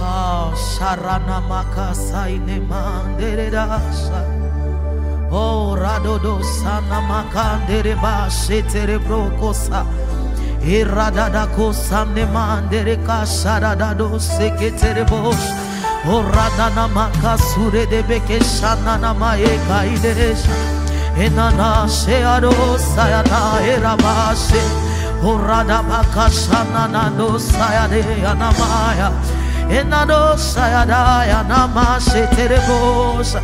Ah, Sharana Makasa Inemandere Dasha. Oh, Radodo Sana Makandere Bashe Terebrokosa. Iradada Kosane Mandere Kasharadado Seketerebos. Oh, Radana Makasure de Bekeshanana Maeka Idesha. Enana Sheado Sayana Erabashe. Oh, Radabakashana no Sayade Anamaya. Enano Sayadaya Namashe Terebos.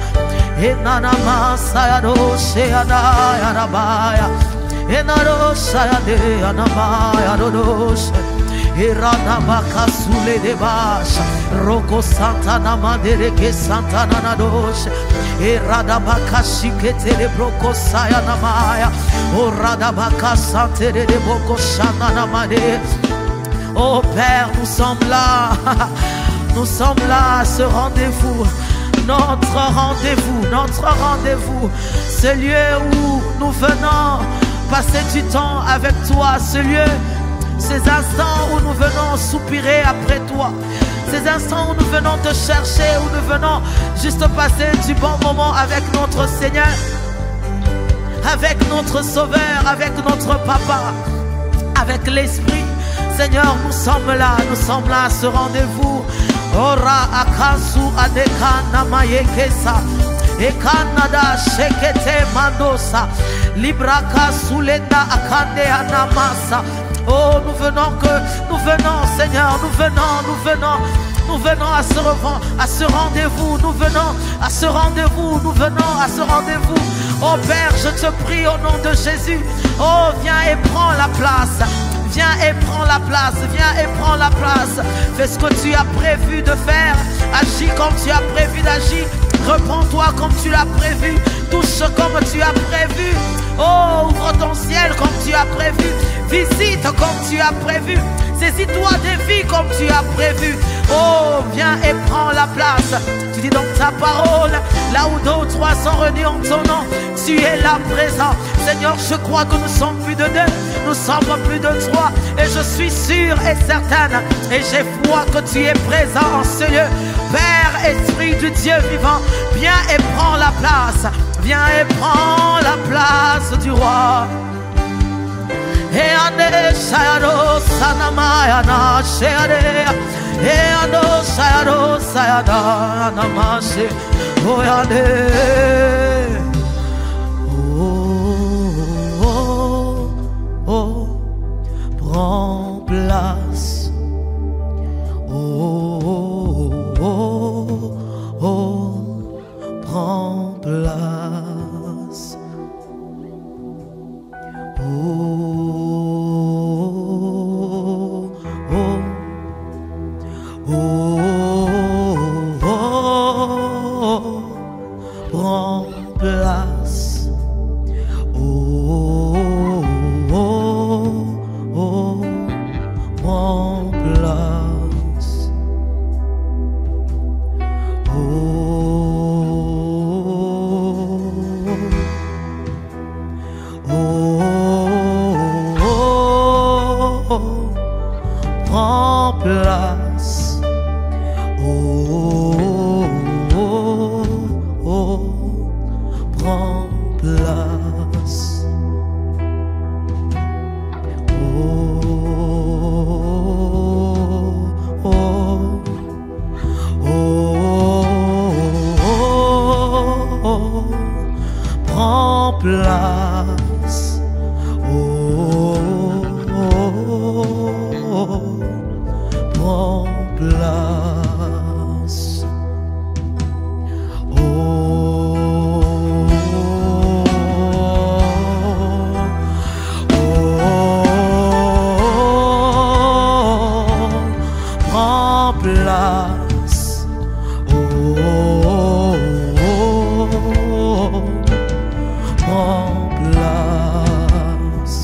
Enanama Sayado Sheadaya Rabaya. Enano Sayade Anamaya Rodos. Irana Bakasule de Bash. Roko Santana Madereke Santana Nados. Irada Bakashike Terebroko Sayanamaya. O Radabaka Santere de Boko Shananamade. Oh Père, nous sommes là à ce rendez-vous, notre rendez-vous, ce lieu où nous venons passer du temps avec toi, ce lieu, ces instants où nous venons soupirer après toi, ces instants où nous venons te chercher, où nous venons juste passer du bon moment avec notre Seigneur, avec notre Sauveur, avec notre Papa, avec l'Esprit. Seigneur, nous sommes là à ce rendez-vous. Ora akasu adekana mayekesa ekanada shekete mandosa libraka sulenda akande anamasa. Oh, nous venons, Seigneur, nous venons à ce rendez-vous, nous venons à ce rendez-vous. Oh Père, je te prie au nom de Jésus. Oh, viens et prends la place. Viens et prends la place. Fais ce que tu as prévu de faire. Agis comme tu as prévu d'agir. Reprends-toi comme tu l'as prévu. Touche comme tu as prévu. Oh, ouvre ton ciel comme tu as prévu. Visite comme tu as prévu. Saisis-toi des vies comme tu as prévu. Oh, viens et prends la place. Tu dis dans ta parole, là où 2 ou 3 sont réunis en ton nom, tu es là présent. Seigneur, je crois que nous sommes plus de 2, nous sommes plus de 3. Et je suis sûre et certaine, et j'ai foi que tu es présent en ce lieu. Père, Esprit du Dieu vivant, viens et prends la place. Viens et prends la place du roi. Et ane sayado sanamaya na sheade. Et ane sayado sayada namashe. Oh ane. Oh, prends place. Prends place. Prends place. Prends place. Prends place. Prends place. Prends place. Prends place. Prends place. Prends place.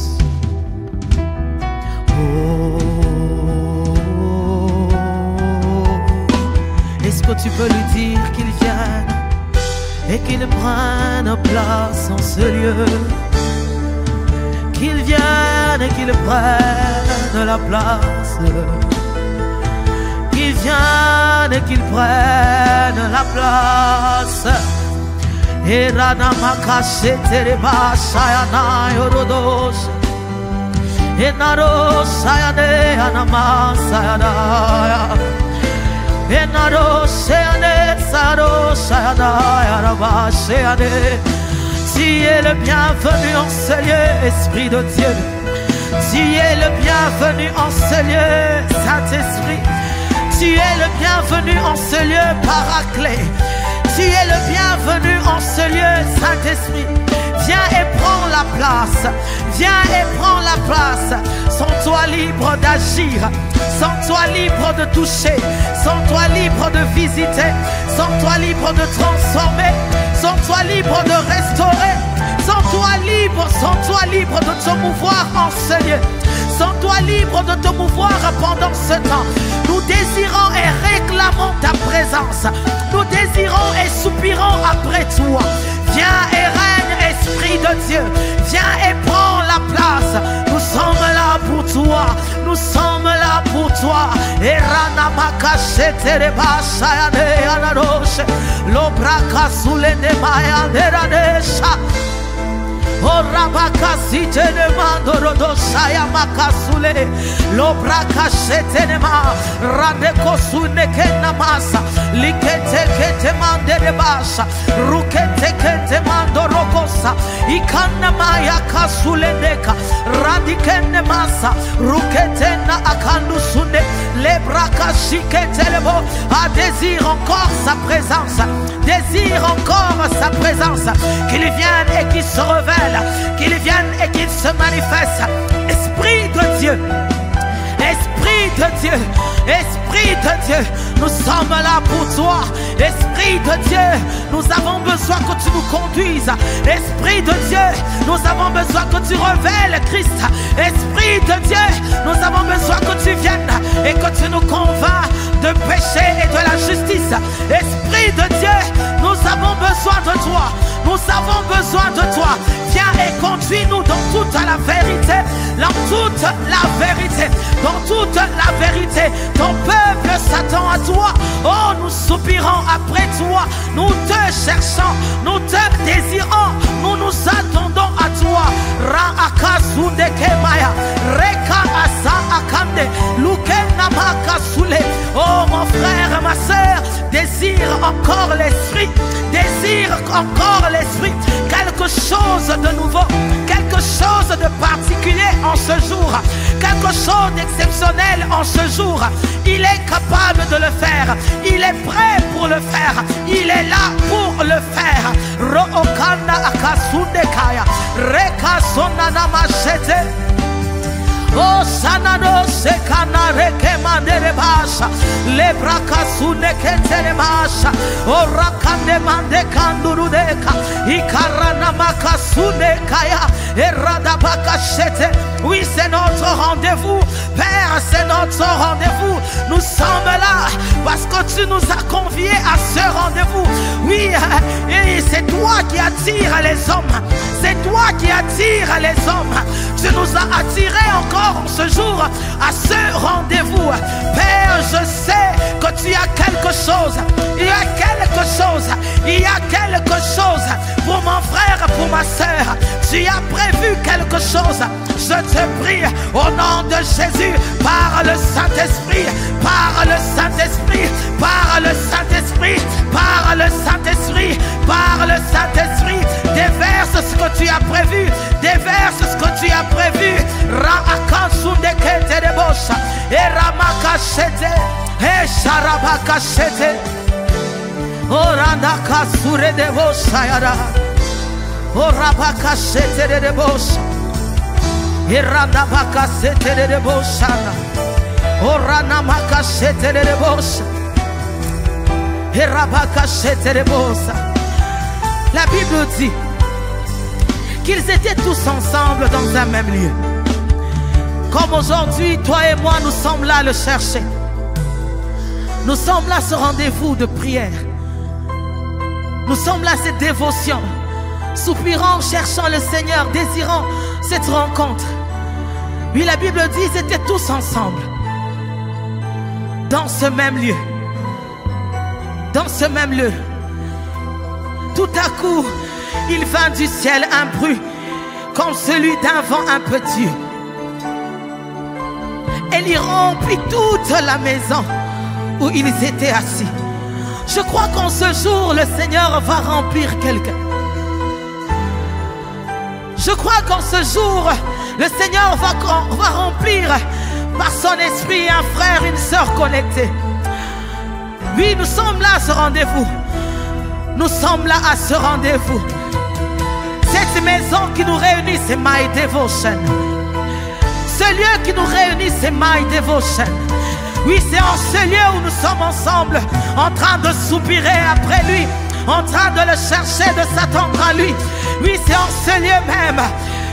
Est-ce que tu peux lui dire qu'il vienne et qu'il prenne place en ce lieu? qu'il vienne et qu'il prenne la place. Qu'il vienne et qu'il prenne la place. Et Ranamakache Tereba Sayana Yorodos. Et Naro Sayane Anama Sayana. Et Naro Sayane Saro Sayana Yaraba Sayane. Tu es le bienvenu en ce lieu, Esprit de Dieu. Tu es le bienvenu en ce lieu, Saint-Esprit. Tu es le bienvenu en ce lieu, Paraclet. Tu es le bienvenu en ce lieu, Saint-Esprit. Viens et prends la place. Viens et prends la place. Sens-toi libre d'agir. Sens-toi libre de toucher. Sens-toi libre de visiter. Sens-toi libre de transformer. Sens-toi libre de restaurer. Sens-toi libre de te mouvoir en ce lieu. Sens-toi libre de te mouvoir pendant ce temps. Nous désirons et réclamons ta présence. Nous désirons et soupirons après toi. Viens et règne, Esprit de Dieu. Viens et prends la place. Nous sommes là pour toi. Nous sommes là pour toi. Et Ranamakache Tereba Sayane Anaroche. Lobraka Sulene Maya Neranesha. Oh Rabakasi Tenemandorodo Saya Makasule Lobraka Shetenema Radeko Suneke Namasa Likete Kete Manderebasha Rukete Kete Mandorokosa Ikana Maya Kasuleneka Radikene Masa Rukete Na Akandu Sune Lebraka Shikete Lebo a désire encore sa présence. Désire encore sa présence. Qu'il vienne et qu'il se révèle. Qu'il vienne et qu'il se manifeste. Esprit de Dieu. Esprit de Dieu. Esprit de Dieu. Nous sommes là pour toi. Esprit de Dieu. Nous avons besoin que tu nous conduises. Esprit de Dieu. Nous avons besoin que tu révèles Christ. Esprit de Dieu. Nous avons besoin que tu viennes et que tu nous convaincs de péché et de la justice. Esprit de Dieu. Nous avons besoin de toi. Nous avons besoin de toi. Viens et conduis-nous dans toute la vérité. Dans toute la vérité. Dans toute la vérité. Ton peuple s'attend à toi. Oh, nous soupirons après toi. Nous te cherchons. Nous te désirons. Nous nous attendons à toi. Ra-aka-sunde kemaya. Reka-asa akande. Luke-namaka-sule. Oh, mon frère, ma soeur, désire encore l'esprit. Désire encore l'esprit. Quelque chose de nouveau. Quelque chose de particulier en ce jour. Quelque chose d'exceptionnel en ce jour. Il est capable de le faire. Il est prêt pour le faire. Il est là pour le faire. Ro'okanda akasundekaya. Reka sonana machete. Oh sanano sekana reke mandere basha le braka sune ketele basha oh rakande mande kanduru deka ikarana makasune kaya erada bakashete. Oui, c'est notre rendez-vous, Père, c'est notre rendez-vous. Nous sommes là parce que tu nous as conviés à ce rendez-vous. Oui, et c'est toi qui attires les hommes. C'est toi qui attires les hommes. Tu nous as attirés encore en ce jour à ce rendez-vous. Père, je sais que tu as quelque chose. Il y a quelque chose. Il y a quelque chose pour mon frère, pour ma soeur. Tu as prévu quelque chose. Je te prie au nom de Jésus, par le Saint-Esprit, par le Saint-Esprit, par le Saint-Esprit, par le Saint-Esprit, par le Saint-Esprit, déverse ce que tu as prévu, déverse ce que tu as prévu. Ra-akan-sunde-kete de bosha, et Ramakashete, et Sharabakashete, Orandakasure de bosha yara, Orabakashete de bosha. Iranda baka setere de boshana, orana maka setere de bosha, irabaka setere bosa. La Bible dit qu'ils étaient tous ensemble dans un même lieu. Comme aujourd'hui, toi et moi, nous sommes là à le chercher. Nous sommes là à ce rendez-vous de prière. Nous sommes là à cette dévotion. soupirant, cherchant le Seigneur, désirant cette rencontre. Oui, la Bible dit qu'ils étaient tous ensemble, dans ce même lieu. Dans ce même lieu. Tout à coup, il vint du ciel un bruit, comme celui d'un vent impétueux. Et il remplit toute la maison où ils étaient assis. Je crois qu'en ce jour, le Seigneur va remplir quelqu'un. Je crois qu'en ce jour, le Seigneur va remplir par son esprit un frère, une sœur connectés. Oui, nous sommes là à ce rendez-vous. Nous sommes là à ce rendez-vous. Cette maison qui nous réunit, c'est My Devotion. Ce lieu qui nous réunit, c'est My Devotion. Oui, c'est en ce lieu où nous sommes ensemble, en train de soupirer après lui, en train de le chercher, de s'attendre à lui. Oui, c'est en ce lieu même,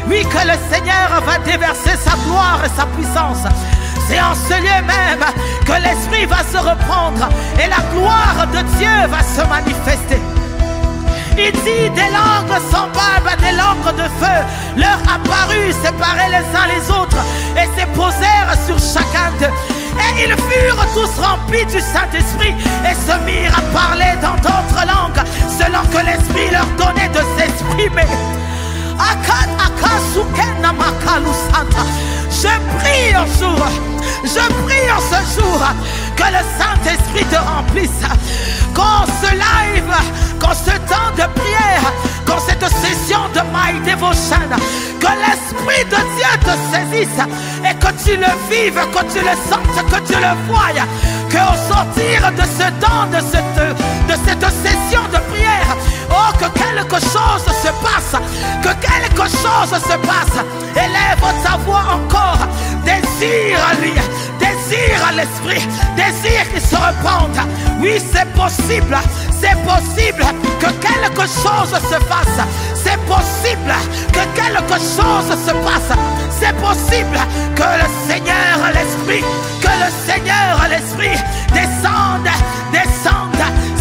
oui, que le Seigneur va déverser sa gloire et sa puissance. C'est en ce lieu même que l'Esprit va se reprendre et la gloire de Dieu va se manifester. Il dit, des langues semblables, des langues de feu leur apparut, séparés les uns les autres, et se posèrent sur chacun d'eux. Et ils furent tous remplis du Saint-Esprit et se mirent à parler dans d'autres langues, selon que l'Esprit leur donnait de s'exprimer. Je prie un jour, je prie en ce jour que le Saint-Esprit te remplisse. Qu'en ce live, qu'en ce temps de prière, qu'en cette session de My Devotion, que l'Esprit de Dieu te saisisse et que tu le vives, que tu le sentes, que tu le voies. Qu'au sortir de ce temps, de cette session de prière, oh, que quelque chose se passe, que quelque chose se passe. Élève ta voix encore, désire à lui, désire à l'Esprit, désire qu'il se repente. Oui, c'est possible que quelque chose se passe. C'est possible que quelque chose se passe. C'est possible que le Seigneur l'Esprit, l'Esprit descende.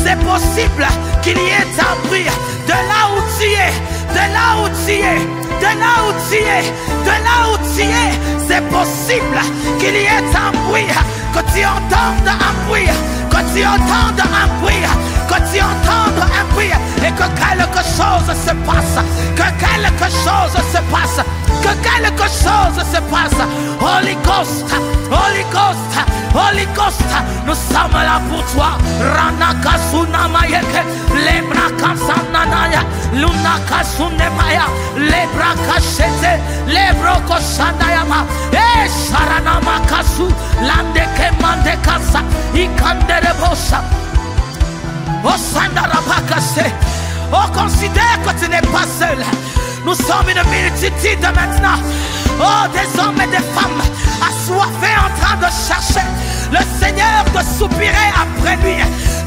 C'est possible qu'il y ait un bruit de là où tu es, de là où tu es, de là où tu es, de là où tu es. C'est possible qu'il y ait un bruit, que tu entendes un bruit, que tu entendes un bruit, que tu entendes un bruit, et que quelque chose se passe, que quelque chose se passe, que quelque chose se passe. Holy Ghost, Holy Ghost, Holy Ghost, nous sommes là pour toi. Ranaka sunamayeke, lebra kasananaya, lunaka sunemaya, lebra kashete, lebro koshandayama, sharanama kasu, landeke mandekasa, ikanderebosa. Oh sandarabakase, oh considère que tu n'es pas seul. Nous sommes une multitude maintenant. Oh, des hommes et des femmes assoiffés en train de chercher le Seigneur, de soupirer après lui,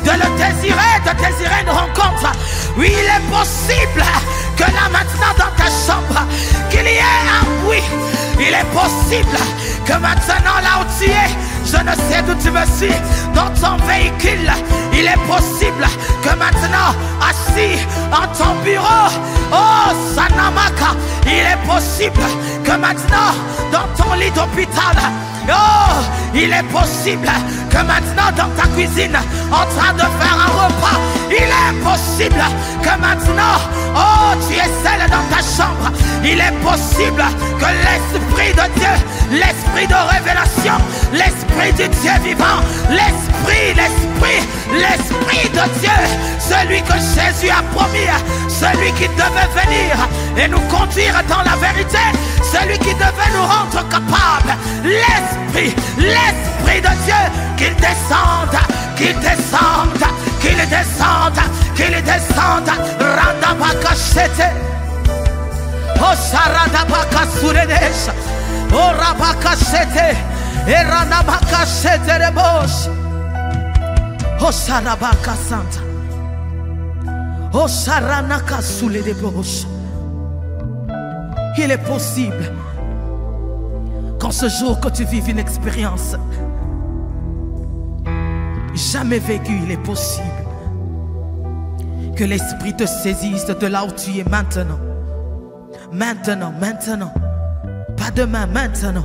de le désirer une rencontre. Oui, il est possible que là maintenant dans ta chambre, qu'il y ait un oui. Il est possible que maintenant là où tu es, je ne sais d'où tu me suis, dans ton véhicule, il est possible que maintenant, assis en ton bureau, oh Sanamaka, il est possible que maintenant, dans ton lit d'hôpital, oh, il est possible que maintenant dans ta cuisine, en train de faire un repas, il est possible que maintenant, oh, tu es seul dans ta chambre. Il est possible que l'Esprit de Dieu, l'Esprit de révélation, l'Esprit du Dieu vivant, l'Esprit de Dieu, celui que Jésus a promis, celui qui devait venir et nous conduire dans la vérité, celui qui devait nous rendre capables, l'Esprit de Dieu, qu'il descende, qu'il descende, qu'il descende, qu'il descende. Randabakashete, oh Saradabakasuredesh, oh Rabakashete, et Randabakashete Rebosh, oh Sarabakasanta, oh Saranakasuledebosh. Il est possible qu'en ce jour que tu vives une expérience jamais vécue, il est possible Que l'Esprit te saisisse de là où tu es maintenant. Maintenant, maintenant. Pas demain, maintenant.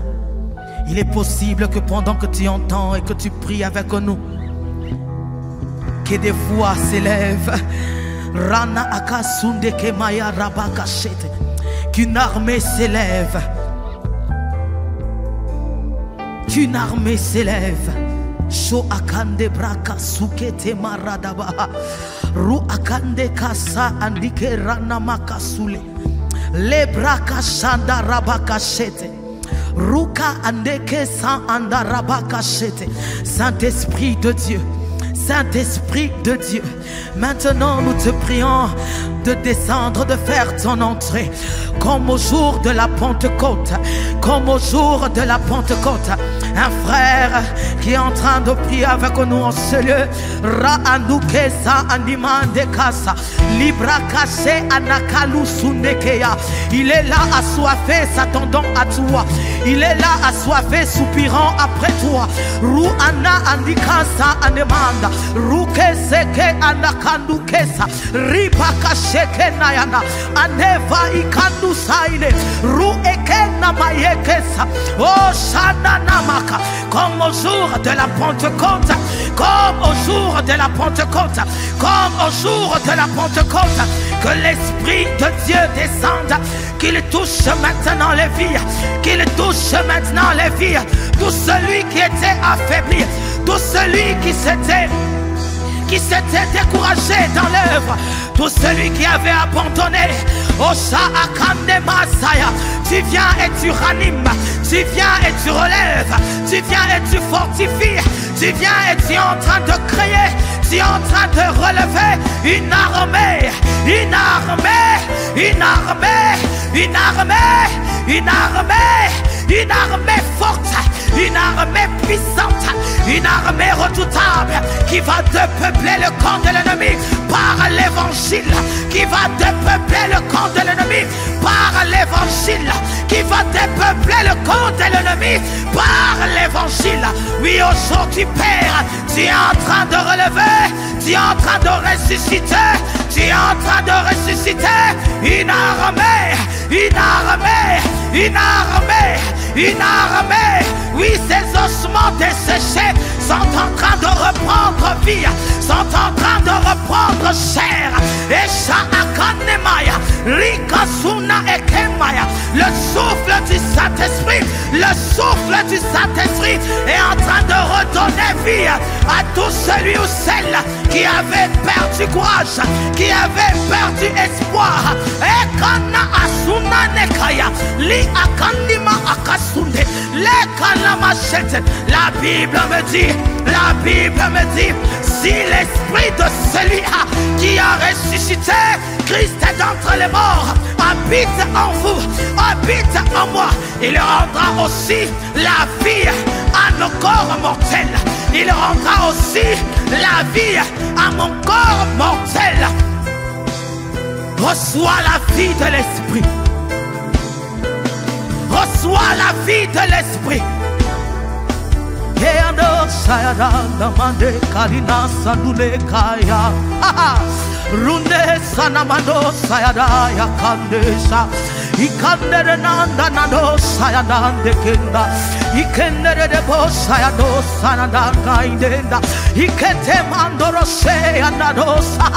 Il est possible que pendant que tu entends et que tu pries avec nous, que des voix s'élèvent. Rana akasunde kemaya rabakashete. Qu'une armée s'élève. Qu'une armée s'élève. Sho akande braka sukete maradaba. Ru akande kasa andike rana makasule. Le braka shanda rabakashete. Ruka andeke san anda rabakashete. Saint-Esprit de Dieu. Saint-Esprit de Dieu, maintenant nous te prions de descendre, de faire ton entrée, comme au jour de la Pentecôte, comme au jour de la Pentecôte. Un frère qui est en train de prier avec nous en ce lieu, Ra-anukesa animande kasa, Libra kase anakalu sunekeya. Il est là assoiffé, s'attendant à toi. Il est là assoiffé, soupirant après toi. Ru-ana andikasa anemanda. Ruke seke anakandu kesa ripaka sheke nayana aneva ikandu saine ru ekena mayekesa oh shana namaka. Comme au jour de la Pentecôte, comme au jour de la Pentecôte, comme au jour de la Pentecôte, que l'Esprit de Dieu descende, qu'il touche maintenant les vies, qu'il touche maintenant les vies, tout celui qui était affaibli, tout celui qui s'était découragé dans l'œuvre, tout celui qui avait abandonné. Osha Akande Masaya, tu viens et tu ranimes, tu viens et tu relèves, tu viens et tu fortifies, tu viens et tu es en train de créer, tu es en train de relever une armée, une armée, une armée, une armée, une armée, une armée forte, une armée puissante, une armée redoutable qui va dépeupler le camp de l'ennemi par l'évangile, qui va dépeupler le camp de l'ennemi par l'évangile, qui va dépeupler le camp de l'ennemi par l'évangile. Oui, aujourd'hui, Père, tu es en train de relever, tu es en train de ressusciter, tu es en train de ressusciter une armée, une armée, une armée, une armée. Oui, ces ossements desséchés sont en train de reprendre vie, sont en train de reprendre chair. Et Sha'akanemaya, Rikasuna Ekemaya, le souffle du Saint-Esprit, le souffle du Saint-Esprit est en train de redonner vie à tout celui ou celle qui avait perdu courage, qui avait perdu espoir. Ekana Asuna Nekaya, Li Akanima Akasunde, Lekana Machete. La Bible me dit, si l'esprit de celui qui a ressuscité Christ d'entre les morts habite en vous, habite en moi, il rendra aussi la vie à nos corps mortels. Il rendra aussi la vie à mon corps mortel. Reçois la vie de l'esprit. Reçois la vie de l'esprit. Runde sanamando sayada ya kandesa ikandere nanda nando sayada dekenda ikendere de bosayado sanada kaidenda ikete mandoro se anadosa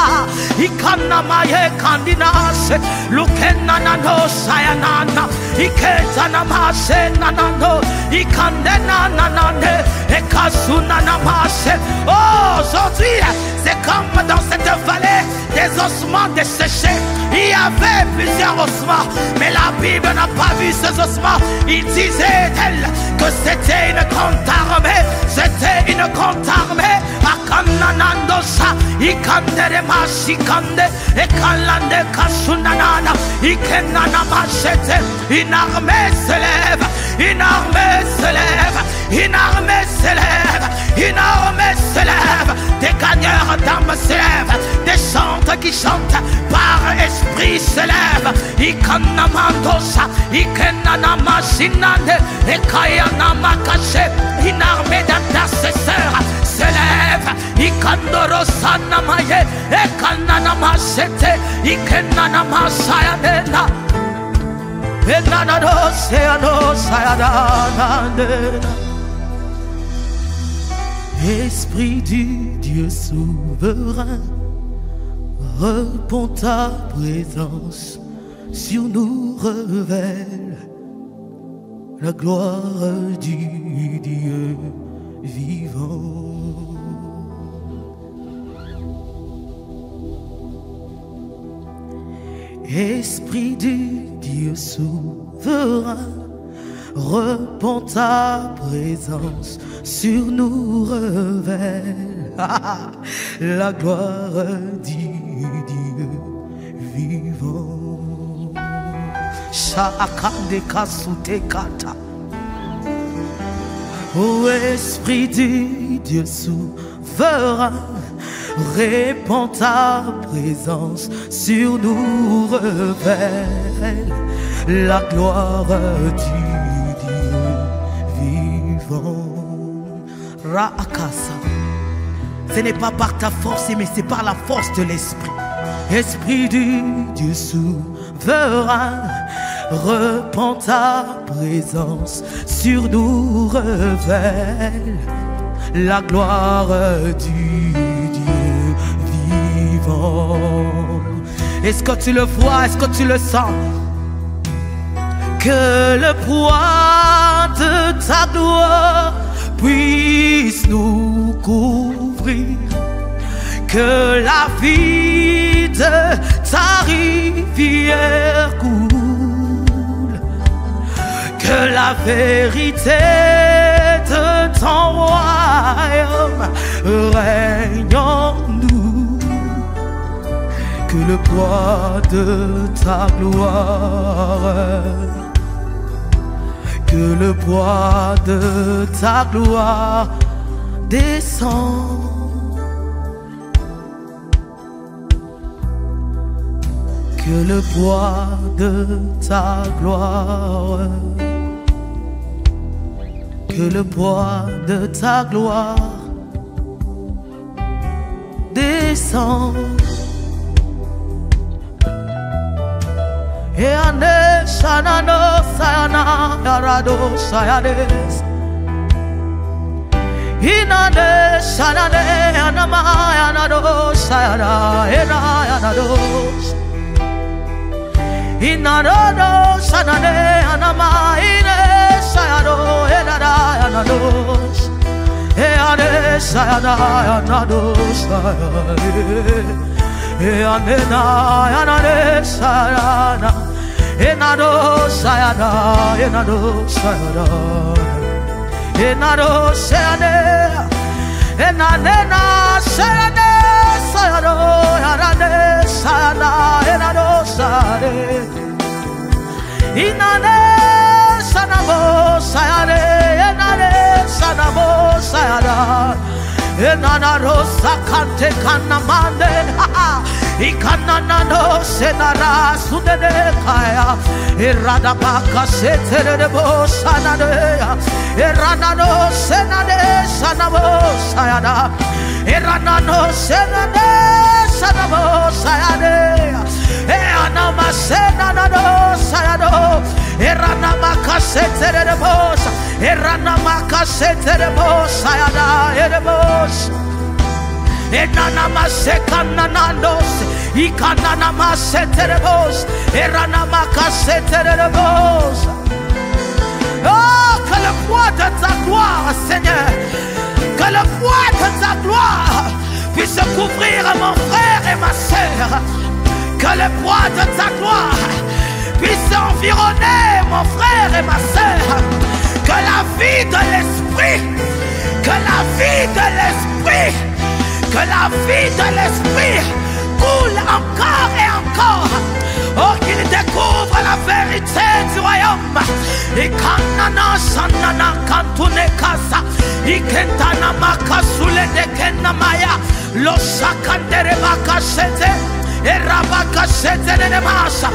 ikana maye kandinase lukena nando sayananda iketa namase nanando ikandena nanande ekasuna namase. Oh, aujourd'hui c'est comme dans cette vallée des ossements desséchés. Il y avait plusieurs ossements, mais la Bible n'a pas vu ces ossements. Il disait d'elle que c'était une grande armée, c'était une grande armée. Akananandosa, ikandere mashikande, ekalande kasunanana, ikenana machete. Une armée se lève, une armée se lève, Une armée s'élève, une armée s'élève, des gagneurs d'âmes s'élèvent, des chanteurs qui chantent par esprit s'élèvent. Ikanamadosa, Ikenanamashinane, Ekayanamakache, une armée d'intercesseurs s'élève. Ikandorosanamaye, Ekananamasete, Ikenanamasayadena. Esprit du Dieu souverain, repens ta présence sur nous, révèle la gloire du Dieu vivant. Esprit du Dieu souverain, repens ta présence sur nous, révèle la gloire du Dieu vivant. Shaakande kasute kata. Ô Esprit du Dieu souverain, répands ta présence sur nous, révèle la gloire du Dieu vivant. Raakasa. Ce n'est pas par ta force, mais c'est par la force de l'Esprit. Esprit du Dieu souverain, repens ta présence sur nous, révèle la gloire du Dieu vivant. Est-ce que tu le vois? Est-ce que tu le sens? Que le poids de ta gloire puisse nous couvrir, que la vie de ta rivière coule, que la vérité de ton royaume règne en nous, que le poids de ta gloire, que le poids de ta gloire descend. Que le poids de ta gloire, que le poids de ta gloire descend. Et ane shanano sayana yarado sayades. Inane shanane anama yanado sayana ena yanados. Inarado sanane anama ine sayado enada yanados. Eane sayana yanados sayane. Eanena yanade sayana. Enado sayana, enado sayana. Enado sayane, enanena sayane, sayano, yarane sayana, enado sayane. Inane sanamo sayane, enane sanamo sayana. Enana rosa kante kanamande, ikanana no senara sudene kaya. Irada baka setere bo sanade, irana no senade sanamo sayada, irana no senade sanamo sayade, eana senana no sayado, irana maka setere bo, irana maka setere bo sayada, erebos. Enana masekana nandos, ikanana maseterebos, erana makaseterebos. Oh, que le poids de ta gloire, Seigneur, que le poids de ta gloire puisse couvrir mon frère et ma sœur, que le poids de ta gloire puisse environner mon frère et ma sœur, que la vie de l'esprit, que la vie de l'esprit, que la vie de l'esprit coule encore et encore. Oh, qu'il découvre la la vérité du royaume. Ikanana sanana kantune kasa. Ikentana makasule de kenamaya. Lo sakandere bakashete. Erabakashete de masa.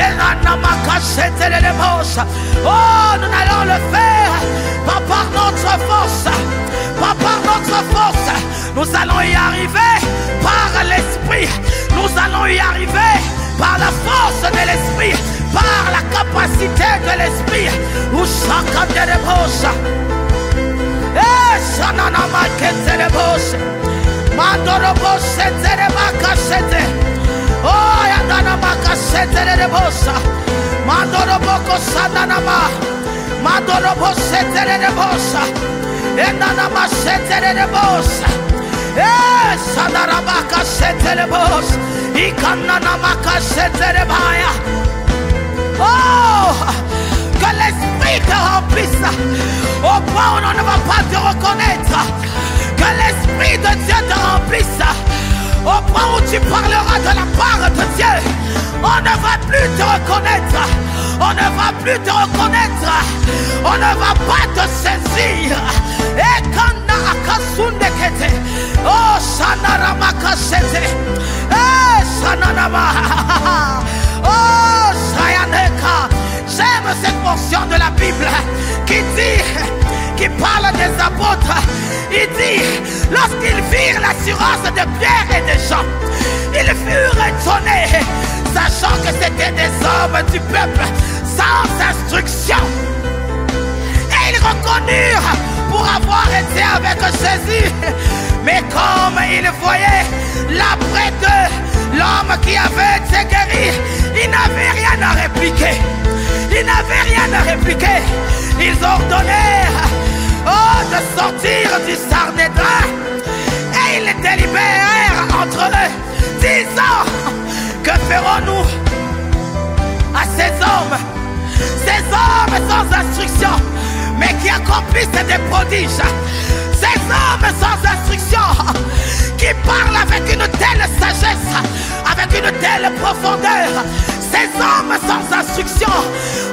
Eranamakashete de mosa. Oh, nous allons le faire. Pas par notre force. Pas par notre force. Nous allons y arriver par l'esprit. Nous allons y arriver par la force de l'esprit, par la capacité de l'esprit. Où chacun de bouche. Eh, sanana makete de bouche. Mandoro bouche de bakashete. Oh, yandana makashete de bouche. Mandoro boko sanana ma. Mandoro bouche de bouche. Endana machete de bouche. Eh, sanara bakashete de bouche. Ikanana makashete de baya. Oh, que l'esprit te remplisse au point où on ne va pas te reconnaître. Que l'esprit de Dieu te remplisse au point où tu parleras de la part de Dieu. On ne va plus te reconnaître. On ne va plus te reconnaître. On ne va pas te saisir. Et kana akasunde kete. Oh, sanara makashete. Eh, sananama. Oh, sayaneka. J'aime cette portion de la Bible qui parle des apôtres. Il dit, lorsqu'ils virent l'assurance de Pierre et de Jean, ils furent étonnés, sachant que c'était des hommes du peuple sans instruction. Et ils reconnurent pour avoir été avec Jésus. Mais comme ils voyaient là près d'eux l'homme qui avait été guéri, ils n'avaient rien à répliquer. Ils n'avaient rien à répliquer. Ils ordonnèrent de sortir du Sanhédrin. Et ils délibérèrent entre eux, disant, que ferons-nous à ces hommes sans instruction, mais qui accomplissent des prodiges? Ces hommes sans instruction, qui parlent avec une telle sagesse, avec une telle profondeur. Ces hommes sans instruction,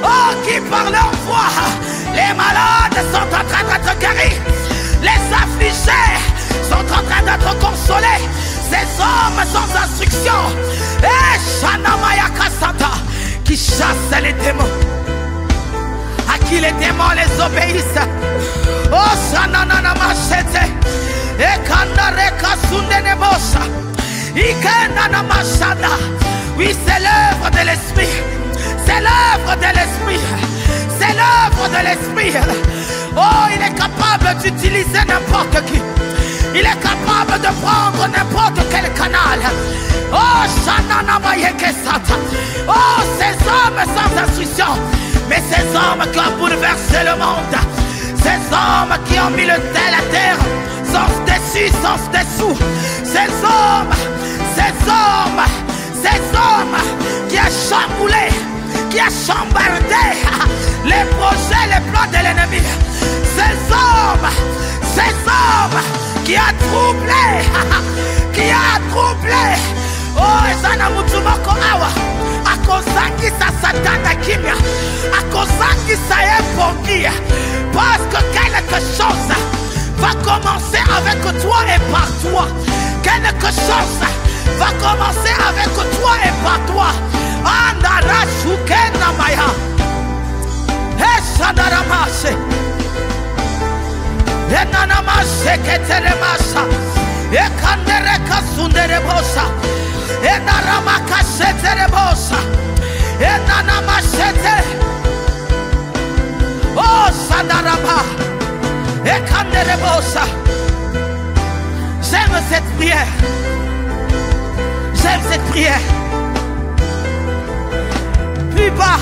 oh, qui par leur voix, les malades sont en train d'être guéris, les affligés sont en train d'être consolés. Ces hommes sans instruction, et Shanamaya Kasata, qui chassent les démons, à qui les démons les obéissent. Oh, Shananana Machete, et Kandareka Sundenebosa, Ikenana Machada. Oui, c'est l'œuvre de l'esprit. C'est l'œuvre de l'esprit. C'est l'œuvre de l'esprit. Oh, il est capable d'utiliser n'importe qui. Il est capable de prendre n'importe quel canal. Oh, Shanana Mayekesata. Oh, ces hommes sans instruction. Mais ces hommes qui ont bouleversé le monde. Ces hommes qui ont mis le tel à terre. Sens dessus, sens dessous. Ces hommes qui a chamboulé, qui a chambardé les projets, les plans de l'ennemi. Ces hommes qui a troublé, oh, ezana mutumoko awa, akozangisa satana kimia, akozangisa epongia, parce que quelque chose va commencer avec toi et par toi. Quelque chose va commencer avec toi et par toi. Andara shukena maya. Esadara mashe. Enana mashe ketere masa. Ekandere kasundere bosa. Enara makashetere bosa. Enana mashete. Oh sadaraba. Ekandere bosa. J'aime cette prière. J'aime cette prière. Plus bas,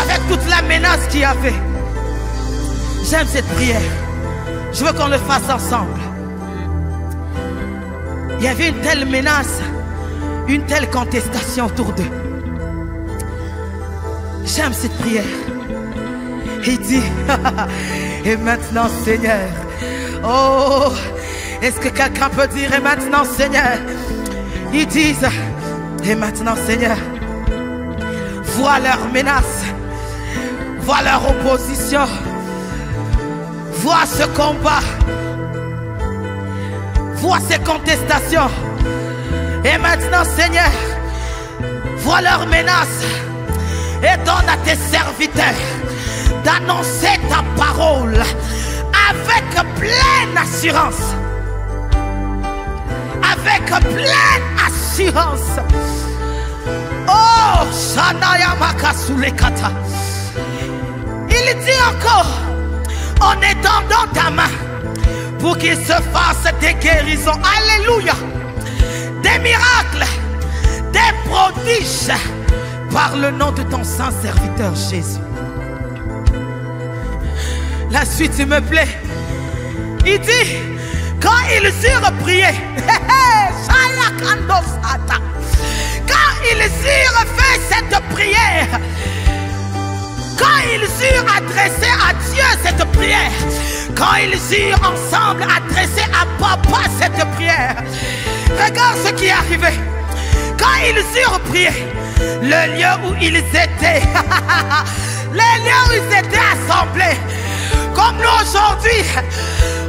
avec toute la menace qu'il y avait. J'aime cette prière. Je veux qu'on le fasse ensemble. Il y avait une telle menace, une telle contestation autour d'eux. J'aime cette prière. Il dit, et maintenant Seigneur, oh, est-ce que quelqu'un peut dire, et maintenant Seigneur? Ils disent, et maintenant Seigneur, Vois leurs menaces. Vois leur opposition. Vois ce combat. Vois ces contestations. Et maintenant, Seigneur, vois leurs menaces. Et donne à tes serviteurs d'annoncer ta parole avec pleine assurance. Avec pleine assurance. Oh, Shanaya Makasulekata. Il dit encore, en étendant ta main pour qu'il se fasse des guérisons. Alléluia. Des miracles, des prodiges par le nom de ton saint serviteur Jésus. La suite, il me plaît. Il dit, quand ils eurent prié, quand ils eurent fait cette prière, quand ils eurent adressé à Dieu cette prière, quand ils eurent ensemble adressé à Papa cette prière, regarde ce qui est arrivé. Quand ils eurent prié, le lieu où ils étaient, le lieu où ils étaient assemblés, comme nous aujourd'hui,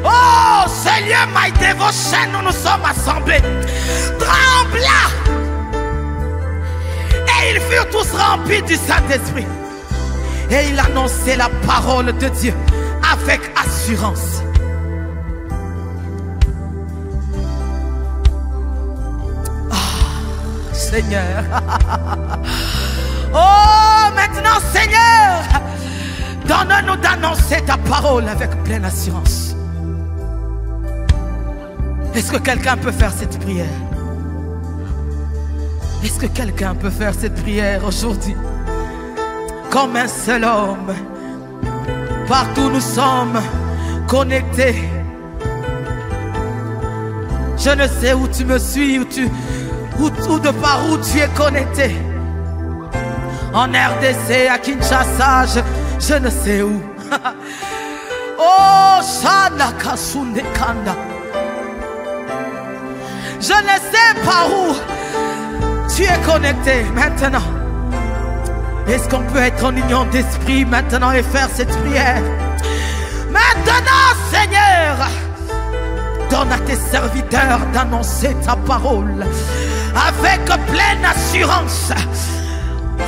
oh, ce lieu My Devotion où nous sommes assemblés, trembla. Et ils furent tous remplis du Saint-Esprit. Et il annonçait la parole de Dieu avec assurance. Ah, Seigneur. Oh, maintenant, Seigneur, donne-nous d'annoncer ta parole avec pleine assurance. Est-ce que quelqu'un peut faire cette prière? Est-ce que quelqu'un peut faire cette prière aujourd'hui? Comme un seul homme. Partout nous sommes connectés. Je ne sais où tu me suis, ou de par où tu es connecté. En RDC, à Kinshasa, je ne sais où. Oh, Shana Kasunde Kanda. Je ne sais pas où tu es connecté maintenant. Est-ce qu'on peut être en union d'esprit maintenant et faire cette prière? Maintenant, Seigneur, donne à tes serviteurs d'annoncer ta parole avec pleine assurance.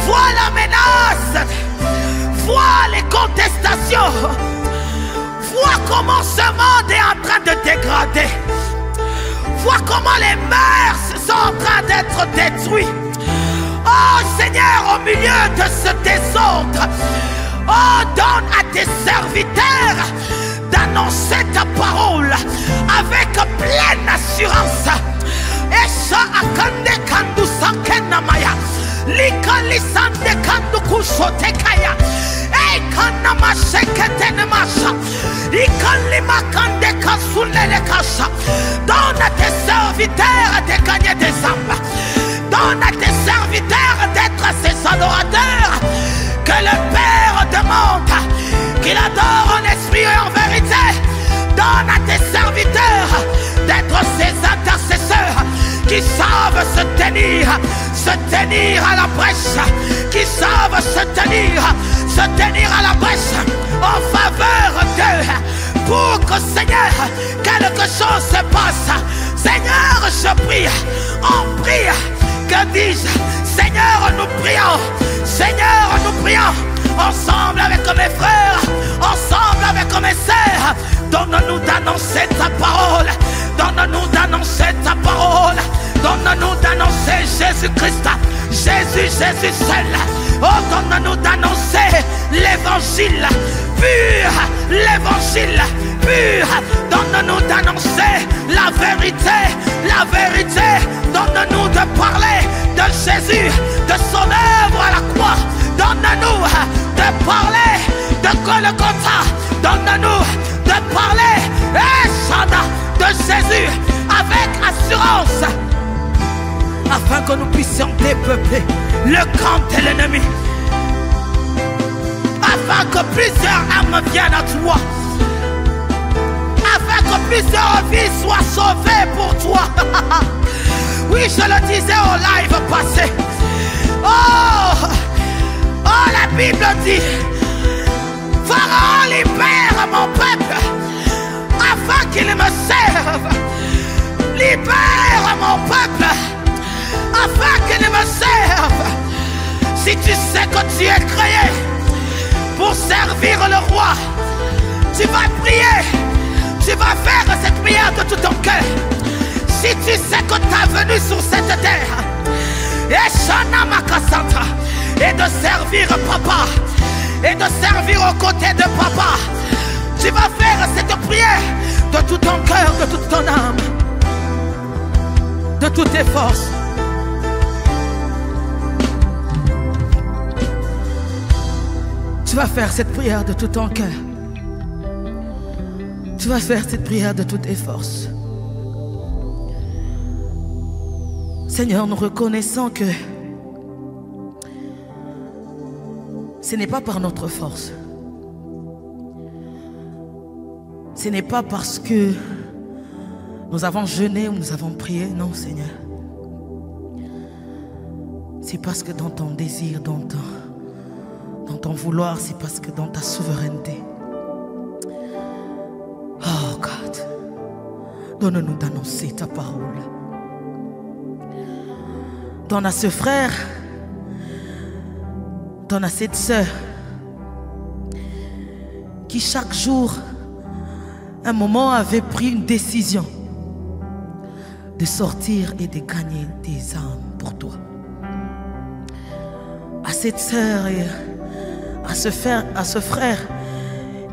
Vois la menace, vois les contestations, vois comment ce monde est en train de dégrader, vois comment les mœurs sont en train d'être détruites. Oh Seigneur, au milieu de ce désordre, oh, donne à tes serviteurs d'annoncer ta parole avec pleine assurance. Esha akande kandu sankena maya, likali sande kandu kushote kaya, kana mashekete ne masha, ikali makande kasulele kasha. Donne à tes serviteurs de gagner des âmes. Donne à tes serviteurs d'être ces adorateurs que le Père demande, qu'il adore en esprit et en vérité. Donne à tes serviteurs d'être ces intercesseurs qui savent se tenir à la brèche, qui savent se tenir à la brèche en faveur d'eux, pour que Seigneur, quelque chose se passe. Seigneur, je prie, on prie. Que dis-je? Seigneur, nous prions. Seigneur, nous prions. Ensemble avec mes frères, ensemble avec mes sœurs. Donne-nous d'annoncer ta parole. Donne-nous d'annoncer ta parole. Donne-nous d'annoncer Jésus-Christ. Jésus seul. Oh, donne-nous d'annoncer l'évangile pur. L'évangile pur. Donne-nous d'annoncer la vérité. La vérité. Donne-nous de parler de Jésus, de son œuvre à la croix. Donne-nous de parler de Golgotha. Donne-nous de parler de Jésus avec assurance, afin que nous puissions dépeupler le camp de l'ennemi, afin que plusieurs âmes viennent à toi, afin que plusieurs vies soient sauvées pour toi. Oui, je le disais au live passé. Oh, Oh, la Bible dit, Pharaon libère mon peuple afin qu'il me serve. Libère mon peuple afin qu'il me serve. Si tu sais que tu es créé pour servir le roi, tu vas prier, tu vas faire cette prière de tout ton cœur. Si tu sais que ta venue sur cette terre et de servir papa, et de servir aux côtés de papa, tu vas faire cette prière de tout ton cœur, de toute ton âme, de toutes tes forces. Tu vas faire cette prière de tout ton cœur. Tu vas faire cette prière de toutes tes forces. Seigneur, nous reconnaissons que ce n'est pas par notre force. Ce n'est pas parce que nous avons jeûné ou nous avons prié. Non, Seigneur. C'est parce que dans ton désir, dans ton vouloir, c'est parce que dans ta souveraineté. Oh God, donne-nous d'annoncer ta parole. Donne à ce frère, donne à cette sœur qui chaque jour, un moment, avait pris une décision de sortir et de gagner des âmes pour toi. À cette sœur et à ce frère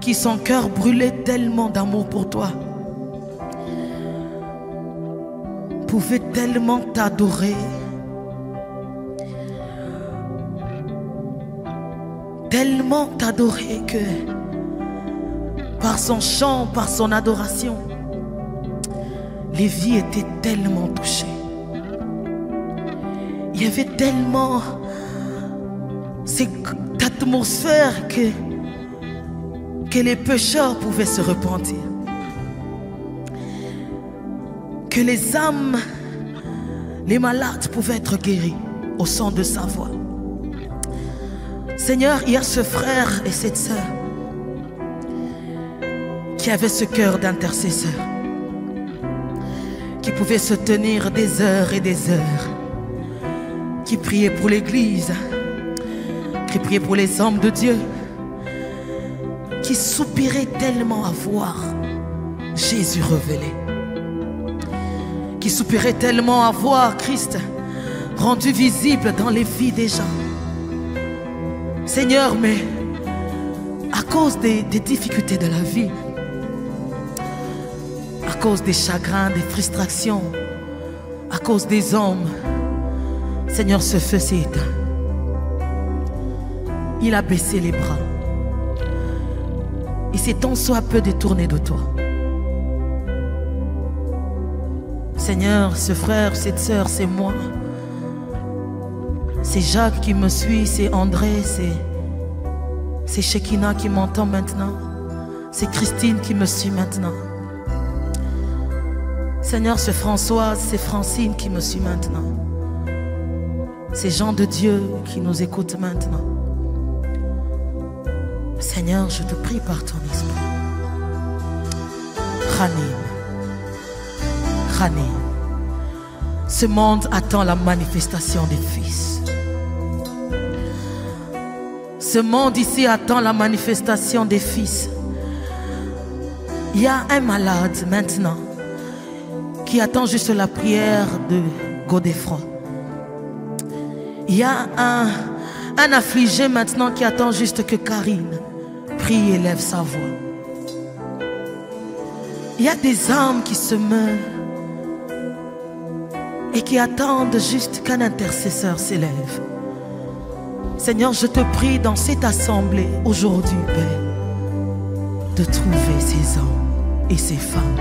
qui son cœur brûlait tellement d'amour pour toi, pouvait tellement t'adorer, tellement t'adorer que par son chant, par son adoration, les vies étaient tellement touchées. Il y avait tellement cette atmosphère que les pécheurs pouvaient se repentir, que les âmes, les malades pouvaient être guéris au son de sa voix. Seigneur, il y a ce frère et cette sœur qui avaient ce cœur d'intercesseur, qui pouvaient se tenir des heures et des heures, qui priaient pour l'Église, qui priaient pour les hommes de Dieu, qui soupiraient tellement à voir Jésus révélé, qui soupiraient tellement à voir Christ rendu visible dans les vies des gens. Seigneur, mais à cause des difficultés de la vie, à cause des chagrins, des frustrations, à cause des hommes, Seigneur, ce feu s'est éteint. Il a baissé les bras. Il s'est tant soit peu détourné de toi. Seigneur, ce frère, cette sœur, c'est moi. C'est Jacques qui me suit, c'est André, c'est Shekina qui m'entend maintenant. C'est Christine qui me suit maintenant. Seigneur, c'est Françoise, c'est Francine qui me suit maintenant. Ces gens de Dieu qui nous écoutent maintenant. Seigneur, je te prie par ton esprit. Ranim. Ce monde attend la manifestation des fils. Ce monde ici attend la manifestation des fils. Il y a un malade maintenant qui attend juste la prière de Godefroy. Il y a un affligé maintenant qui attend juste que Karine prie et lève sa voix. Il y a des âmes qui se meurent et qui attendent juste qu'un intercesseur s'élève. Seigneur, je te prie dans cette assemblée aujourd'hui, Père, de trouver ces hommes et ces femmes.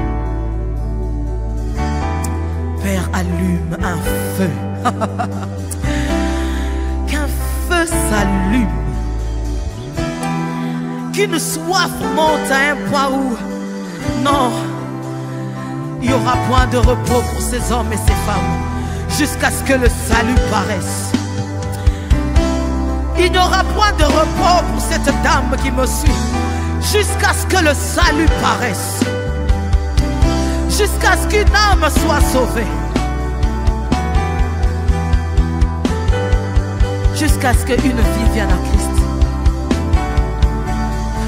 Père, allume un feu. Qu'un feu s'allume. Qu'une soif monte à un point où, non, il n'y aura point de repos pour ces hommes et ces femmes jusqu'à ce que le salut paraisse. Il n'y aura point de repos pour cette dame qui me suit, jusqu'à ce que le salut paraisse, jusqu'à ce qu'une âme soit sauvée, jusqu'à ce qu'une vie vienne à Christ,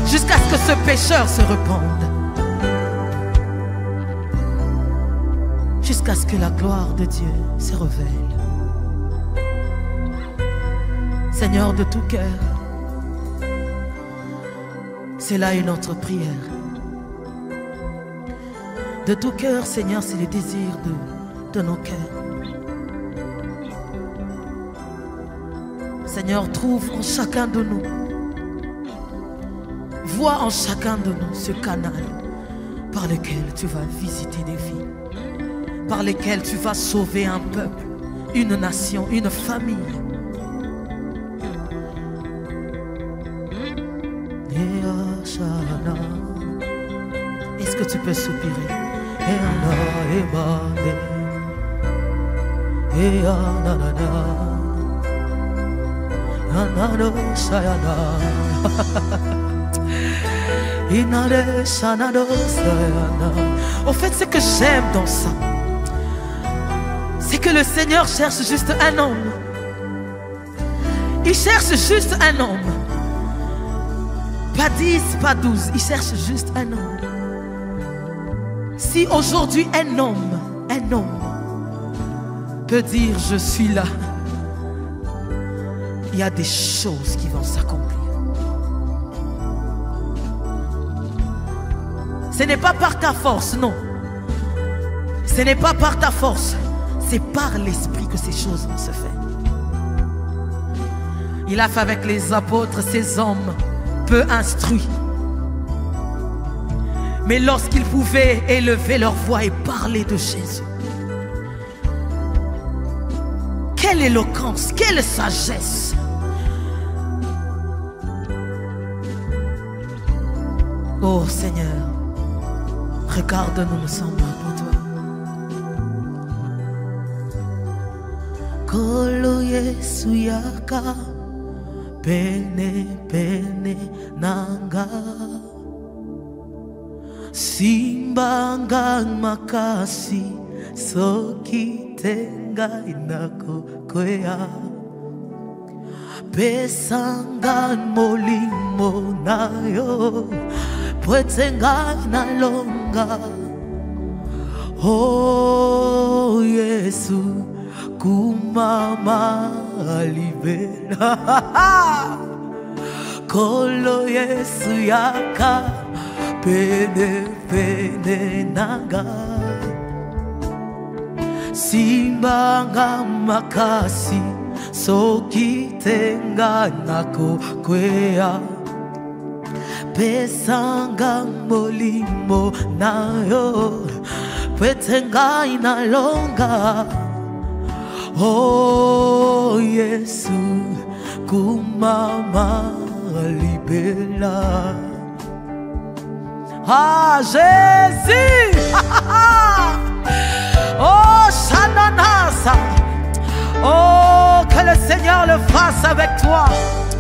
jusqu'à ce que ce pécheur se repente, jusqu'à ce que la gloire de Dieu se révèle. Seigneur, de tout cœur, c'est là une autre prière. De tout cœur, Seigneur, c'est le désir de nos cœurs. Seigneur, trouve en chacun de nous, vois en chacun de nous ce canal par lequel tu vas visiter des vies, par lequel tu vas sauver un peuple, une nation, une famille. Est-ce que tu peux soupirer? Au fait, ce que j'aime dans ça, c'est que le Seigneur cherche juste un homme. Il cherche juste un homme. Pas 10, pas 12, il cherche juste un homme. Si aujourd'hui un homme peut dire je suis là, il y a des choses qui vont s'accomplir. Ce n'est pas par ta force, non. Ce n'est pas par ta force, c'est par l'Esprit que ces choses vont se faire. Il a fait avec les apôtres, ces hommes peu instruits. Mais lorsqu'ils pouvaient élever leur voix et parler de Jésus, quelle éloquence, quelle sagesse! Oh Seigneur, regarde-nous, nous sommes là pour toi. Kolo Yesu yaka pene pene nanga simbanga makasi soki tenga inako kwea pesanga molimo nayo pwetenga nalonga. Oh Yesu kumama libera kolo Yesu yaka pene pene naga simbanga makasi soki tenga nako kwea pesanga molimo nayo pwetenga inalonga. Oh Yesu kumama libera. Ah Jésus. Oh Shananasa. Oh, que le Seigneur le fasse avec toi.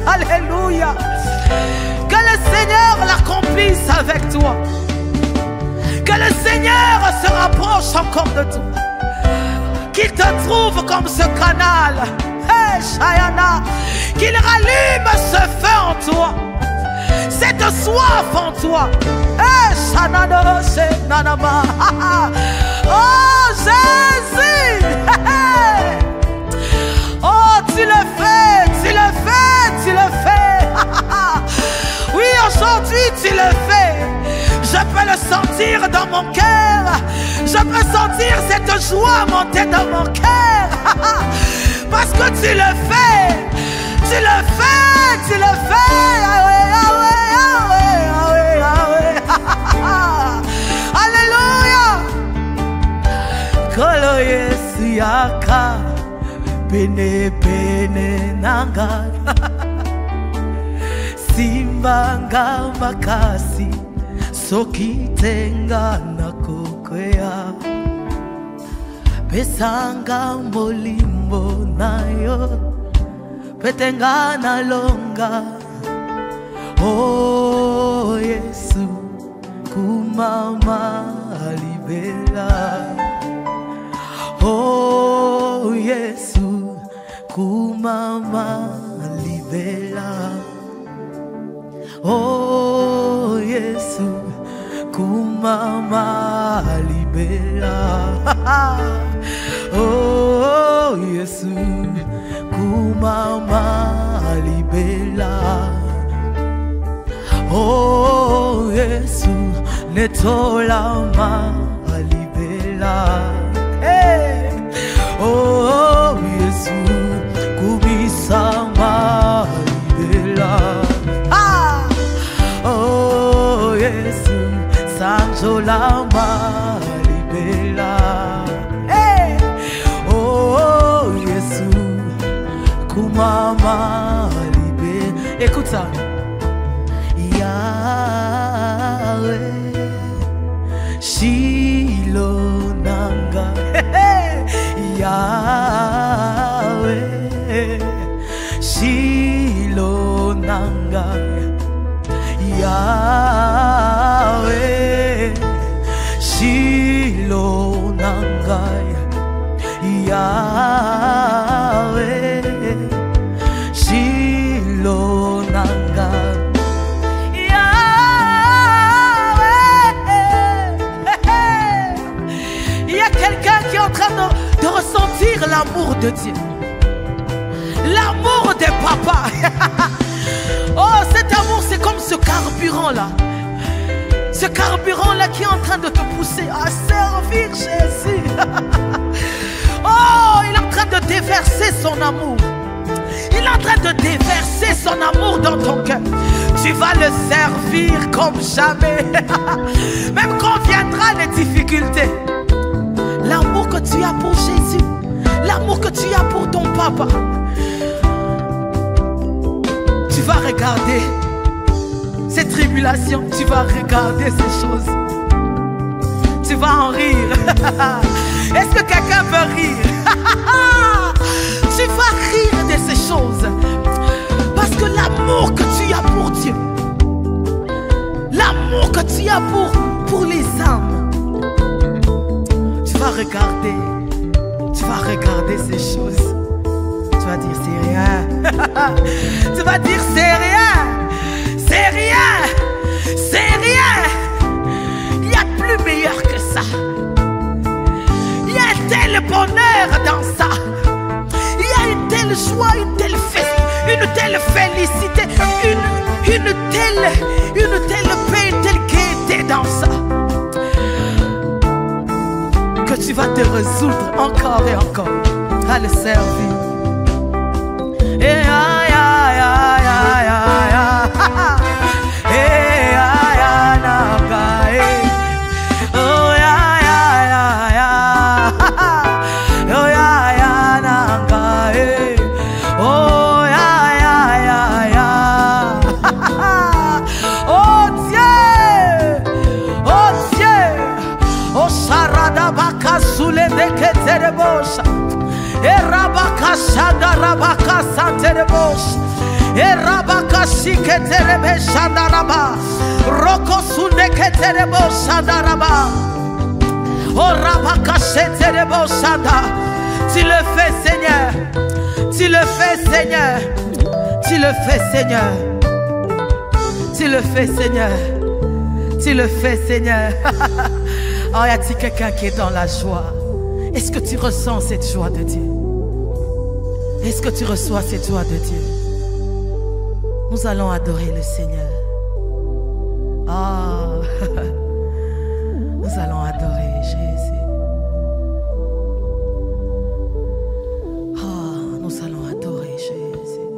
Alléluia. Que le Seigneur l'accomplisse avec toi. Que le Seigneur se rapproche encore de toi. Qu'il te trouve comme ce canal. Hey, Shayana. Qu'il rallume ce feu en toi. Cette soif en toi. Hey, Shanano, Shenanama. Oh, Jésus. Hey. Oh, tu le fais, tu le fais, tu le fais. Oui, aujourd'hui, tu le fais. Je peux le sentir dans mon cœur. Je peux sentir cette joie monter dans mon cœur. Parce que tu le fais. Tu le fais, tu le fais. Yahweh, Yahweh, Yahweh, Yahweh, Yahweh. Alléluia. Kolo Yesu yaka pene pene nanga simbanga makasi soki tenga nakokwea pesanga molimo nayo Betengana longa. Oh Yesu kumama libela. Oh Yesu kumama libela. Oh Yesu kumama libela. Oh Yesu kumama libela. Oh Yesu netolama libela. Hey. Oh Yesu kubisama libela. Ah. Oh Yesu sanjolama libela. Hey. Oh Yesu kumama libela. Écoute ça. Yahweh Shiloh nanga. Yahweh Shiloh nanga. Yahweh Shiloh nanga. Yahweh Shiloh nanga. Il y a quelqu'un qui est en train de ressentir l'amour de Dieu. L'amour des papas. Oh, cet amour, c'est comme ce carburant-là. Ce carburant-là qui est en train de te pousser à servir Jésus. Oh, il est en train de déverser son amour. Il est en train de déverser son amour dans ton cœur. Tu vas le servir comme jamais. Même quand viendra les difficultés. L'amour que tu as pour Jésus, l'amour que tu as pour ton papa, tu vas regarder ces tribulations, tu vas regarder ces choses, tu vas en rire. Est-ce que quelqu'un veut rire? Tu vas rire de ces choses parce que l'amour que tu as pour Dieu, l'amour que tu as pour les âmes, tu vas regarder ces choses. Tu vas dire c'est rien. Tu vas dire c'est rien. C'est rien. C'est rien. Il y a plus meilleur que ça. Il y a un tel bonheur dans ça. Il y a une telle joie, une telle félicité, une telle paix, une telle gaieté dans ça. Que tu vas te résoudre encore et encore à le servir. Et tu le fais, Seigneur. Tu le fais, Seigneur. Tu le fais, Seigneur. Tu le fais, Seigneur. Tu le fais, Seigneur. Oh, y a-t-il quelqu'un qui est dans la joie? Est-ce que tu ressens cette joie de Dieu? Est-ce que tu reçois cette joie de Dieu? Nous allons adorer le Seigneur. Oh, nous allons adorer Jésus. Oh, nous allons adorer Jésus.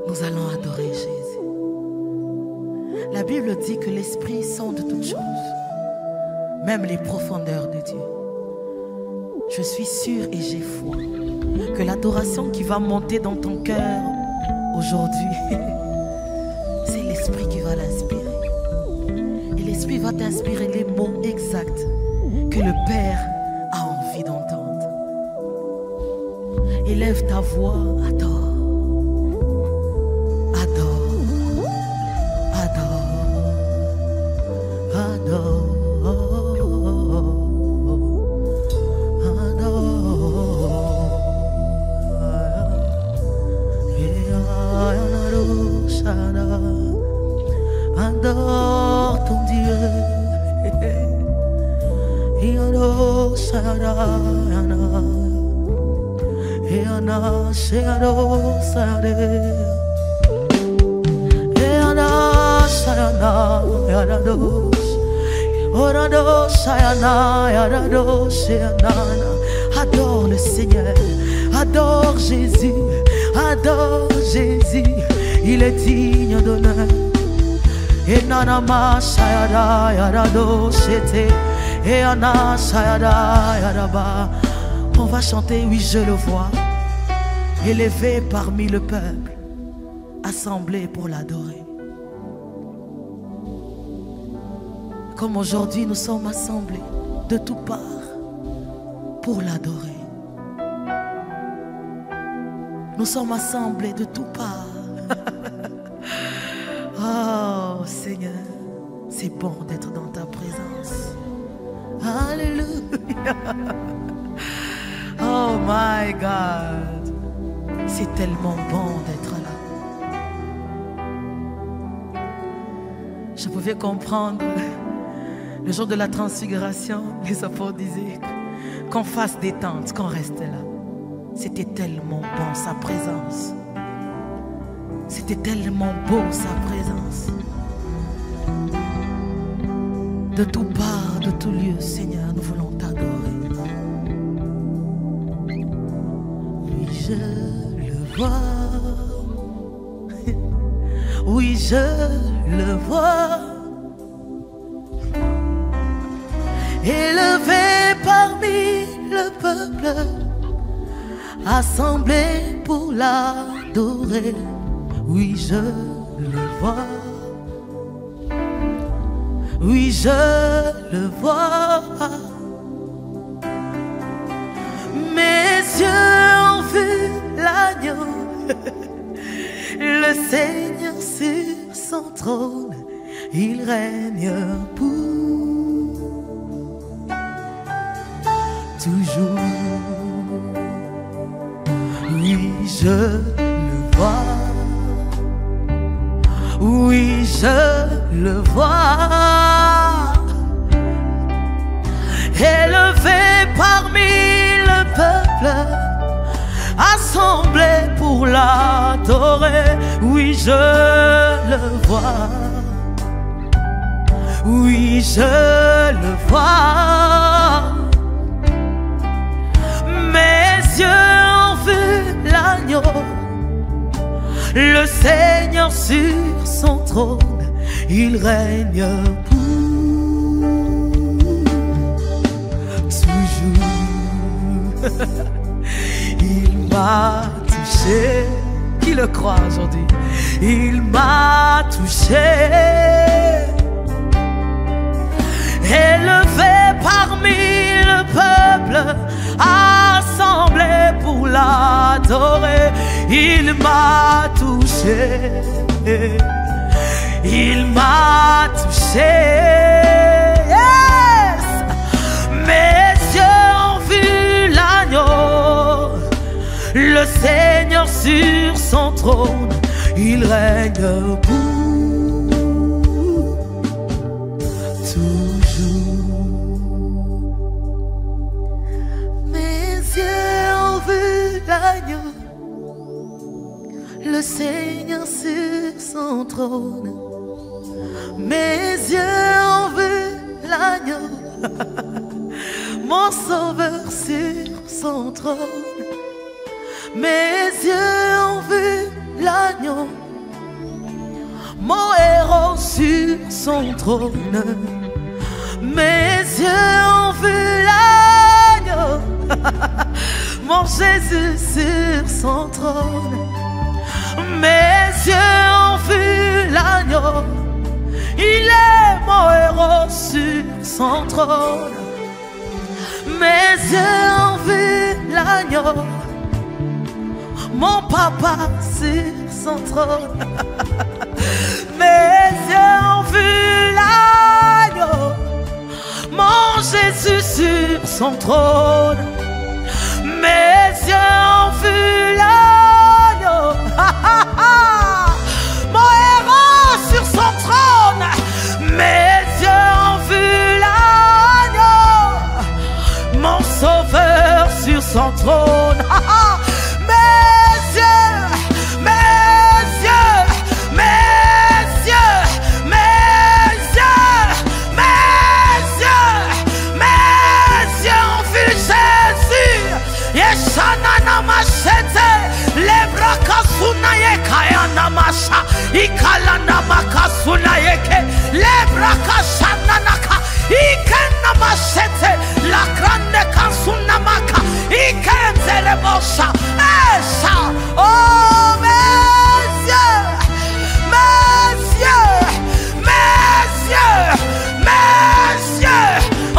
Nous allons adorer Jésus. La Bible dit que l'Esprit sonde toutes choses, même les profondeurs de Dieu. Je suis sûre et j'ai foi que l'adoration qui va monter dans ton cœur aujourd'hui, c'est l'Esprit qui va l'inspirer. Et l'Esprit va t'inspirer les mots exacts que le Père a envie d'entendre. ta voix. Adore. Adore. Adore. Adore. Adore ton Dieu. Adore le Seigneur. Adore Jésus. Adore Jésus. Il est digne d'honneur. Et nanama shayada yarado shete et ana shayada yaraba. On va chanter, oui je le vois, élevé parmi le peuple, assemblé pour l'adorer. Comme aujourd'hui nous sommes assemblés de toutes parts pour l'adorer. Nous sommes assemblés de toutes parts. Oh Seigneur, c'est bon d'être dans ta présence. Alléluia. Oh my God, c'est tellement bon d'être là. Je pouvais comprendre le jour de la transfiguration, les apôtres disaient qu'on fasse des tentes, qu'on reste là. C'était tellement bon sa présence. C'était tellement beau sa présence. De tout part, de tout lieu, Seigneur, nous voulons t'adorer. Oui, je le vois. Oui, je le vois. Élevé parmi le peuple, assemblé pour l'adorer. Oui, je le vois. Oui, je le vois. Mes yeux ont vu l'agneau, le Seigneur sur son trône, il règne pour toujours. Oui, je le vois. Oui, je le vois, élevé parmi le peuple, assemblé pour l'adorer. Oui, je le vois. Oui, je le vois. Mes yeux ont vu l'agneau, le Seigneur sur son trône, il règne pour toujours. Il m'a touché, qui le croit aujourd'hui? Il m'a touché, élevé parmi le peuple, assemblé pour l'adorer. Il m'a touché, il m'a touché. Yes! Mes yeux ont vu l'agneau, le Seigneur sur son trône, il règne pour toujours. Mes yeux ont vu l'agneau, le Seigneur sur son trône. Mes yeux ont vu l'agneau, mon sauveur sur son trône. Mes yeux ont vu l'agneau, mon héros sur son trône. Mes yeux ont vu l'agneau, mon Jésus sur son trône. Mes yeux ont vu l'agneau, il est mon héros sur son trône. Mes yeux ont vu l'agneau, mon papa sur son trône. Mes yeux ont vu l'agneau, mon Jésus sur son trône. Mes yeux ont vu l'agneau, mon héros sur son trône. Mes yeux ont vu l'agneau, mon sauveur sur son trône. Ikalana makasuna yeke lebraka shananaka ikena mashete la grande kasuna maka ikenzele bosha esha. Oh mes yeux, mes yeux, mes yeux, mes yeux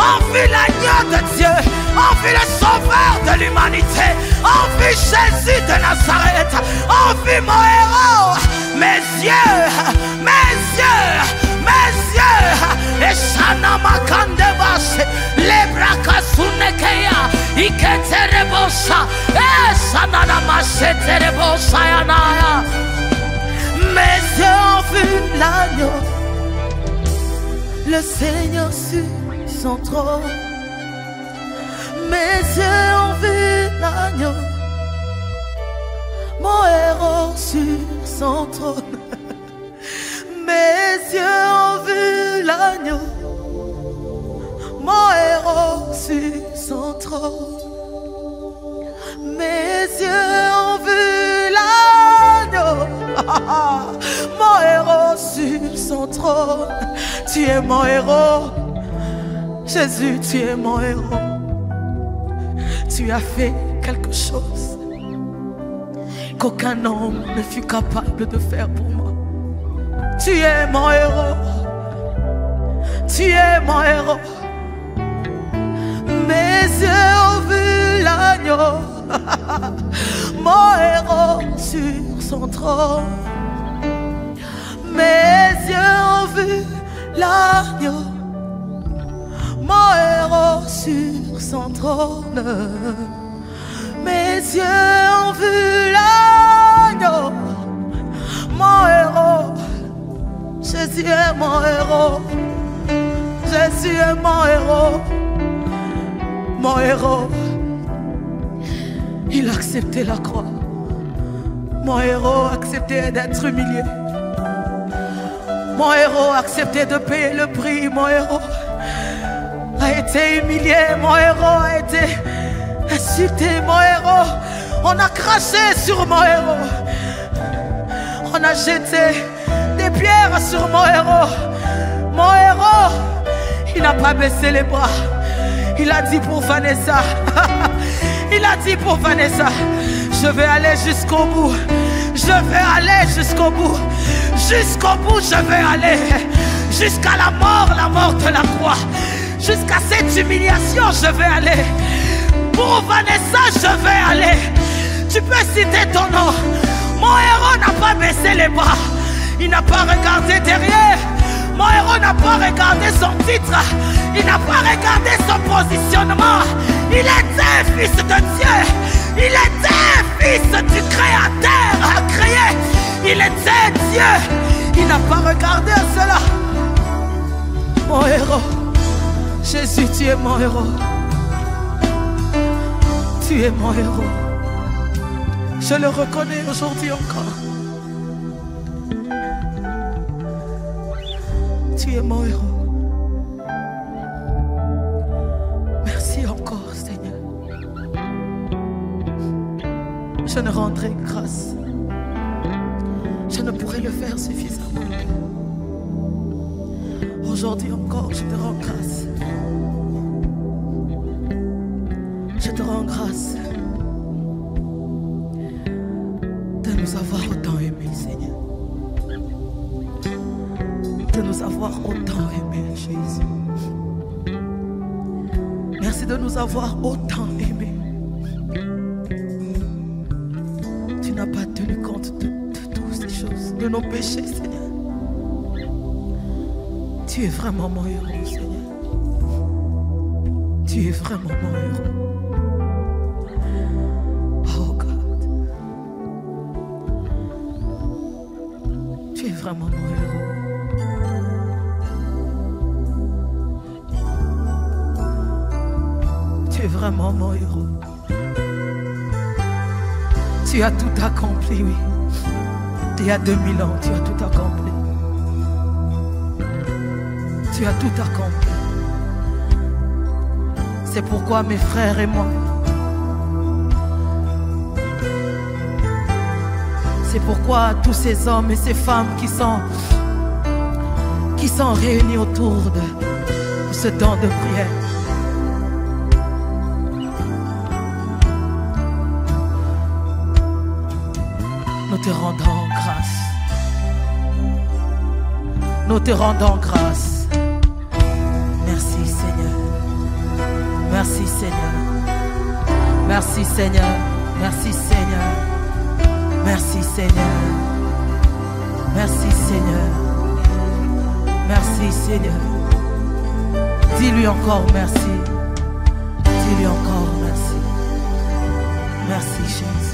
ont vu l'agneau de Dieu, ont vu le sauveur de l'humanité, ont vu Jésus de Nazareth, ont vu mon héros. Mes yeux, mes yeux, mes yeux, et Shana Makande Basse, les brakas Sunekeya, Iketerebosha, et Shana Macheterebosha Yanaya. Mes yeux ont vu l'agneau, le Seigneur sur son trône. Mes yeux ont vu l'agneau, mon héros sur son trône. Mes yeux ont vu l'agneau, mon héros sur son trône. Mes yeux ont vu l'agneau, mon héros sur son trône. Tu es mon héros, Jésus, tu es mon héros. Tu as fait quelque chose qu'aucun homme ne fut capable de faire pour moi. Tu es mon héros, tu es mon héros. Mes yeux ont vu l'agneau, mon héros sur son trône. Mes yeux ont vu l'agneau, mon héros sur son trône. Mes yeux ont vu l'agneau, mon héros. Jésus est mon héros, Jésus est mon héros, mon héros. Il a accepté la croix. Mon héros a accepté d'être humilié. Mon héros a accepté de payer le prix. Mon héros a été humilié. Mon héros a été insulté. Mon héros, on a craché sur mon héros. On a jeté des pierres sur mon héros. Mon héros, il n'a pas baissé les bras. Il a dit pour Vanessa, il a dit pour Vanessa, je vais aller jusqu'au bout. Je vais aller jusqu'au bout. Jusqu'au bout, je vais aller. Jusqu'à la mort de la croix. Jusqu'à cette humiliation, je vais aller. Pour Vanessa, je vais aller. Tu peux citer ton nom. Mon héros n'a pas baissé les bras. Il n'a pas regardé derrière. Mon héros n'a pas regardé son titre. Il n'a pas regardé son positionnement. Il était fils de Dieu. Il était fils du Créateur créé. Il était Dieu. Il n'a pas regardé à cela. Mon héros, Jésus, tu es mon héros. Tu es mon héros. Je le reconnais aujourd'hui encore. Tu es mon héros. Merci encore, Seigneur. Je ne rendrai grâce. Je ne pourrai le faire suffisamment. Aujourd'hui encore, je te rends grâce. Je te rends grâce de nous avoir autant aimés, Seigneur. De nous avoir autant aimés, Jésus. Merci de nous avoir autant aimés. Tu n'as de nos péchés, Seigneur. Tu es vraiment mon héros, Seigneur. Tu es vraiment mon héros. Oh God. Tu es vraiment mon héros. Tu es vraiment mon héros. Tu as tout accompli, oui. Il y a 2000 ans, tu as tout accompli. Tu as tout accompli. C'est pourquoi mes frères et moi, c'est pourquoi tous ces hommes et ces femmes qui sont réunis autour de ce temps de prière, nous te rendons grâce. Nous te rendons grâce. Merci Seigneur. Merci Seigneur. Merci Seigneur. Merci Seigneur. Merci Seigneur. Merci Seigneur. Merci Seigneur. Dis-lui encore merci. Dis-lui encore merci. Merci Jésus.